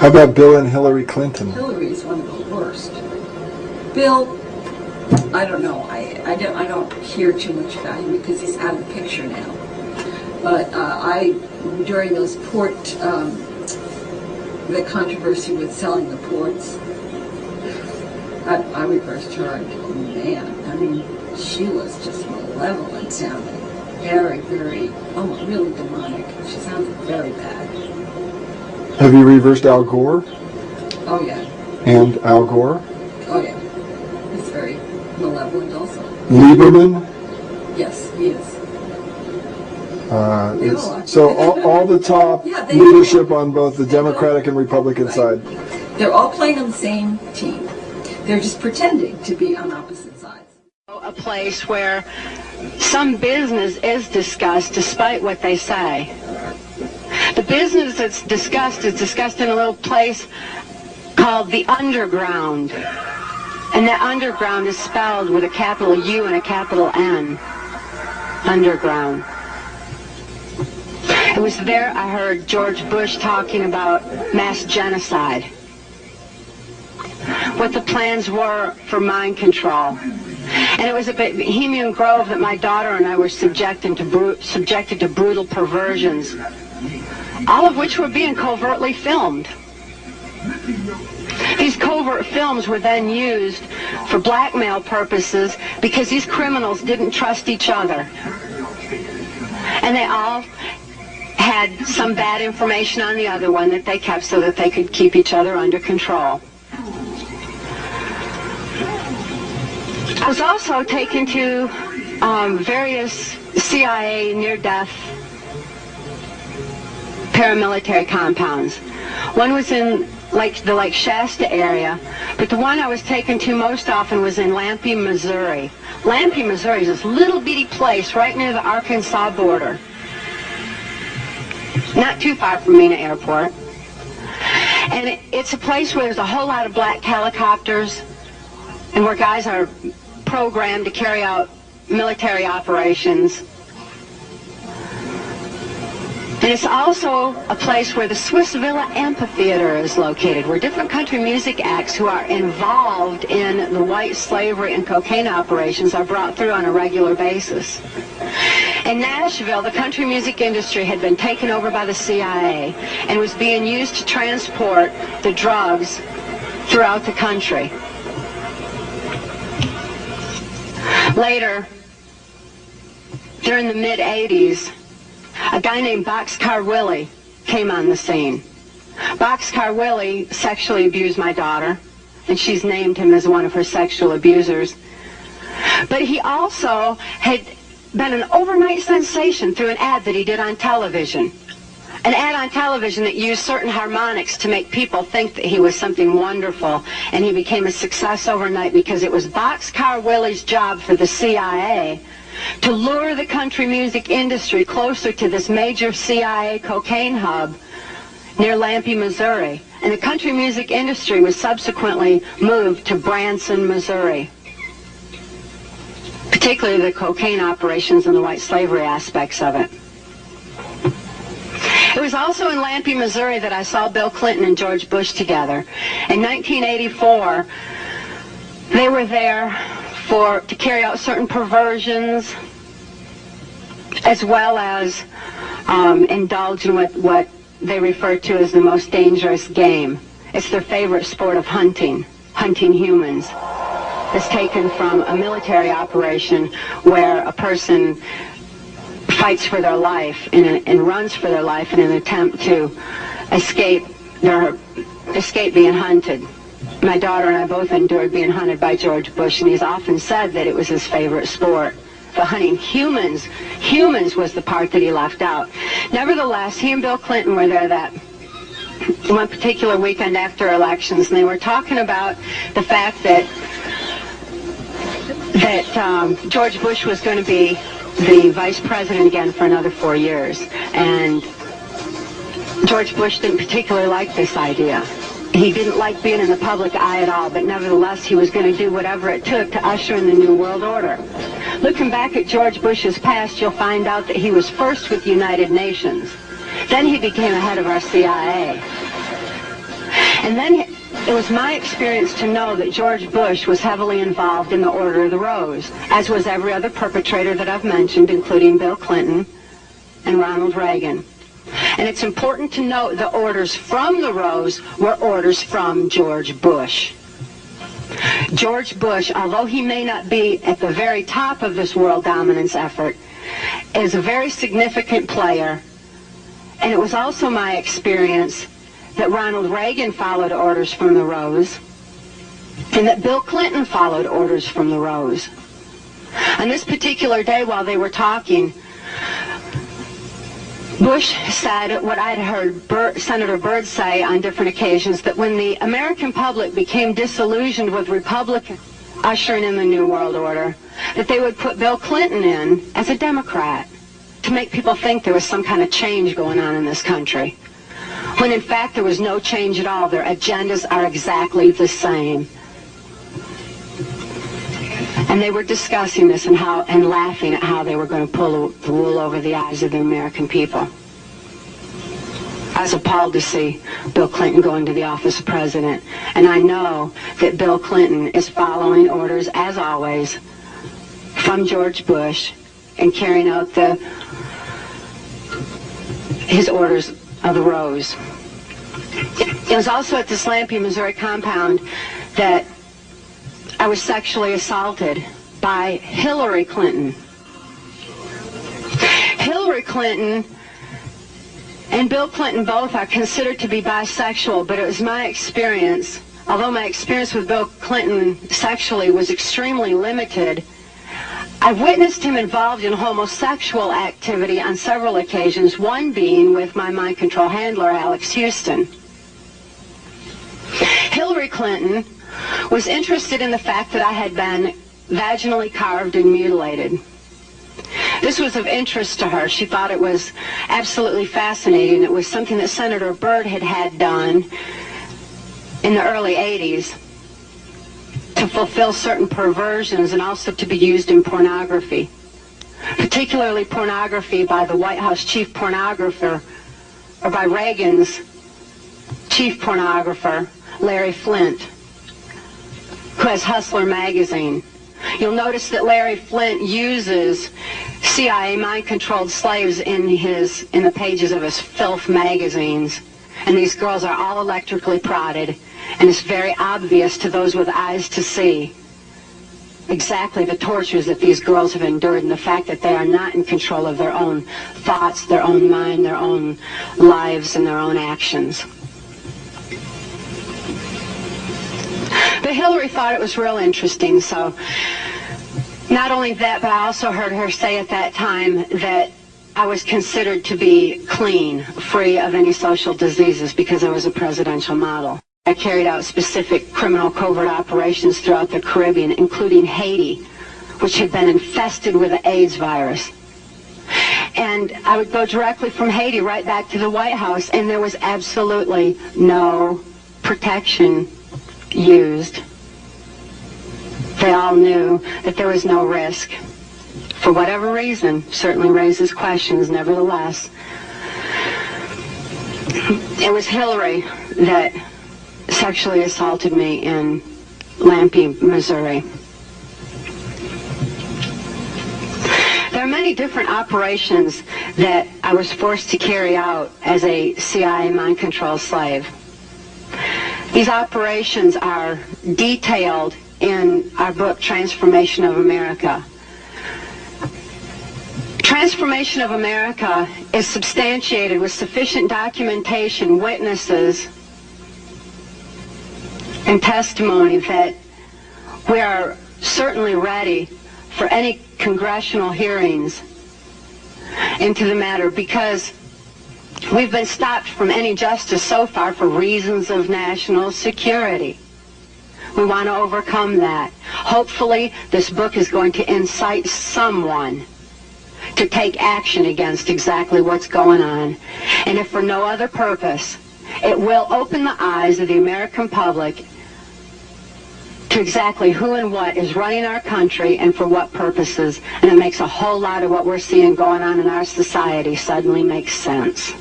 How about Bill and Hillary Clinton? Hillary is one of the worst. Bill, I don't know. I don't hear too much about him because he's out of the picture now. But during those port, the controversy with selling the ports, I reversed her. Man, I mean, she was just malevolent sounding. Very, very, almost really demonic. She sounded very bad. Have you reversed Al Gore? Oh, yeah. And Al Gore? Oh, yeah. He's very malevolent also. Lieberman? Yes, he is. So all the top leadership on both the Democratic and Republican side. They're all playing on the same team. They're just pretending to be on opposite sides. A place where some business is discussed despite what they say. The business that's discussed is discussed in a little place called the underground. And that underground is spelled with a capital U and a capital N. Underground. It was there I heard George Bush talking about mass genocide. What the plans were for mind control. And it was at Bohemian Grove that my daughter and I were subjected to brutal perversions, all of which were being covertly filmed. These covert films were then used for blackmail purposes because these criminals didn't trust each other. And they all had some bad information on the other one that they kept so that they could keep each other under control. I was also taken to various CIA near-death paramilitary compounds. One was in the Lake Shasta area, but the one I was taken to most often was in Lampe, Missouri. Lampe, Missouri is this little bitty place right near the Arkansas border. Not too far from Mena Airport. And it's a place where there's a whole lot of black helicopters and where guys are programmed to carry out military operations. And it's also a place where the Swiss Villa Amphitheater is located, where different country music acts who are involved in the white slavery and cocaine operations are brought through on a regular basis. In Nashville, the country music industry had been taken over by the CIA and was being used to transport the drugs throughout the country. Later, during the mid-'80s, a guy named Boxcar Willie came on the scene. Boxcar Willie sexually abused my daughter, and she's named him as one of her sexual abusers. But he also had been an overnight sensation through an ad that he did on television. An ad on television that used certain harmonics to make people think that he was something wonderful, and he became a success overnight because it was Boxcar Willie's job for the CIA to lure the country music industry closer to this major CIA cocaine hub near Lampe, Missouri. And the country music industry was subsequently moved to Branson, Missouri. Particularly the cocaine operations and the white slavery aspects of it. It was also in Lampe, Missouri that I saw Bill Clinton and George Bush together. In 1984, they were there to carry out certain perversions, as well as indulge in what they refer to as the most dangerous game. It's their favorite sport of hunting humans. It's taken from a military operation where a person fights for their life and runs for their life in an attempt to escape being hunted. My daughter and I both endured being hunted by George Bush, and he's often said that it was his favorite sport. The hunting humans was the part that he left out. Nevertheless, he and Bill Clinton were there that one particular weekend after elections, and they were talking about the fact that George Bush was going to be the vice president again for another 4 years. And George Bush didn't particularly like this idea. He didn't like being in the public eye at all, but nevertheless he was going to do whatever it took to usher in the New World Order. Looking back at George Bush's past, you'll find out that he was first with the United Nations. Then he became a head of our CIA. And then it was my experience to know that George Bush was heavily involved in the Order of the Rose, as was every other perpetrator that I've mentioned, including Bill Clinton and Ronald Reagan. And it's important to note the orders from the Rose were orders from George Bush. George Bush, although he may not be at the very top of this world dominance effort, is a very significant player. And it was also my experience that Ronald Reagan followed orders from the Rose, and that Bill Clinton followed orders from the Rose. On this particular day, while they were talking, Bush said what I'd heard Senator Byrd say on different occasions, that when the American public became disillusioned with Republicans ushering in the New World Order, that they would put Bill Clinton in as a Democrat to make people think there was some kind of change going on in this country, when in fact there was no change at all. Their agendas are exactly the same. And they were discussing this and laughing at how they were going to pull the wool over the eyes of the American people. I was appalled to see Bill Clinton go into the office of president. And I know that Bill Clinton is following orders, as always, from George Bush and carrying out his orders of the Rose. It was also at the Slampy, Missouri compound that I was sexually assaulted by Hillary Clinton. Hillary Clinton and Bill Clinton both are considered to be bisexual, but it was my experience, although my experience with Bill Clinton sexually was extremely limited, I witnessed him involved in homosexual activity on several occasions, one being with my mind control handler, Alex Houston. Hillary Clinton was interested in the fact that I had been vaginally carved and mutilated. This was of interest to her. She thought it was absolutely fascinating. It was something that Senator Byrd had done in the early 80s to fulfill certain perversions and also to be used in pornography, particularly pornography by the White House chief pornographer, or by Reagan's chief pornographer, Larry Flynt, who has Hustler magazine. You'll notice that Larry Flynt uses CIA mind-controlled slaves in the pages of his filth magazines. And these girls are all electrically prodded, and it's very obvious to those with eyes to see exactly the tortures that these girls have endured, and the fact that they are not in control of their own thoughts, their own mind, their own lives, and their own actions. But Hillary thought it was real interesting, so not only that, but I also heard her say at that time that I was considered to be clean, free of any social diseases, because I was a presidential model. I carried out specific criminal covert operations throughout the Caribbean, including Haiti, which had been infested with the AIDS virus. And I would go directly from Haiti right back to the White House, and there was absolutely no protection used. They all knew that there was no risk. For whatever reason, certainly raises questions nevertheless. It was Hillary that sexually assaulted me in Lampe, Missouri. There are many different operations that I was forced to carry out as a CIA mind control slave. These operations are detailed in our book, Transformation of America. Transformation of America is substantiated with sufficient documentation, witnesses, and testimony that we are certainly ready for any congressional hearings into the matter, because we've been stopped from any justice so far for reasons of national security. We want to overcome that. Hopefully, this book is going to incite someone to take action against exactly what's going on. And if for no other purpose, it will open the eyes of the American public to exactly who and what is running our country and for what purposes. And it makes a whole lot of what we're seeing going on in our society suddenly make sense.